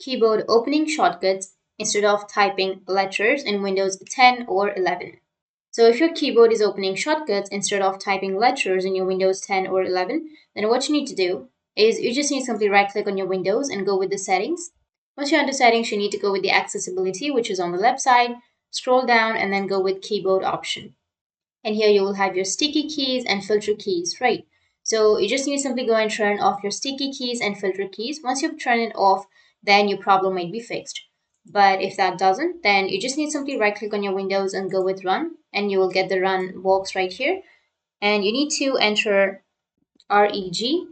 keyboard opening shortcuts instead of typing letters in Windows 10 or 11. So if your keyboard is opening shortcuts instead of typing letters in your Windows 10 or 11, then what you need to do is you just need to simply right click on your Windows and go with the settings. Once you're under settings, you need to go with the accessibility, which is on the left side, scroll down and then go with keyboard option. And here you will have your sticky keys and filter keys, right? So you just need to simply go and turn off your sticky keys and filter keys. Once you've turned it off, then your problem might be fixed. But if that doesn't, then you just need to simply right click on your Windows and go with run, and you will get the run box right here. And you need to enter REGEDIT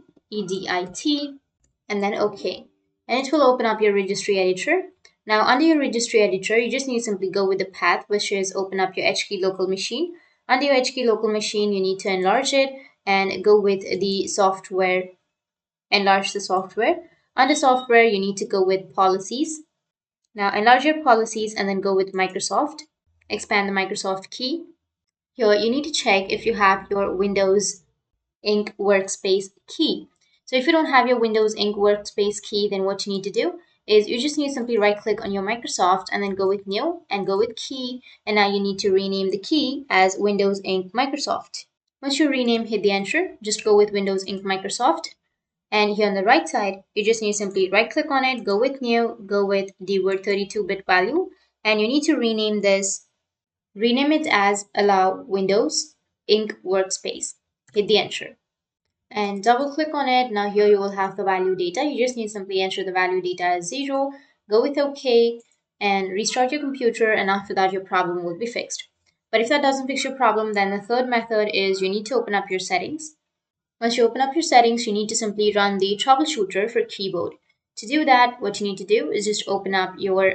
and then OK. And it will open up your registry editor. Now under your registry editor, you just need to simply go with the path, which is open up your HKey local machine. Under your HKey local machine, you need to enlarge it and go with the software, enlarge the software. Under software, you need to go with policies. Now enlarge your policies and then go with Microsoft. Expand the Microsoft key. Here you need to check if you have your Windows Ink Workspace key. So if you don't have your Windows Ink Workspace key, then what you need to do is you just need to simply right click on your Microsoft and then go with new and go with key, and now you need to rename the key as Windows Ink Microsoft. Once you rename, hit the enter, just go with Windows Ink Microsoft, and here on the right side you just need to simply right click on it, go with new, go with the word 32-bit value, and you need to rename this, rename it as allow Windows Ink Workspace. Hit the enter and double click on it. Now here you will have the value data. You just need to simply enter the value data as 0, go with OK, and restart your computer, and after that your problem will be fixed. But if that doesn't fix your problem, then the third method is you need to open up your settings. Once you open up your settings, you need to simply run the troubleshooter for keyboard. To do that, what you need to do is just open up your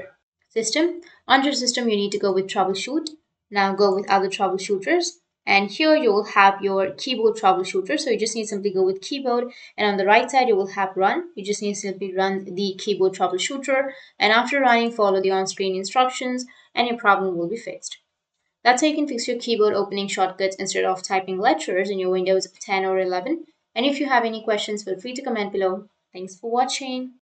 system. Under system, you need to go with troubleshoot. Now go with other troubleshooters. And here you will have your keyboard troubleshooter. So you just need to simply go with keyboard. And on the right side, you will have run. You just need to simply run the keyboard troubleshooter. And after running, follow the on-screen instructions and your problem will be fixed. That's how you can fix your keyboard opening shortcuts instead of typing letters in your Windows 10 or 11. And if you have any questions, feel free to comment below. Thanks for watching.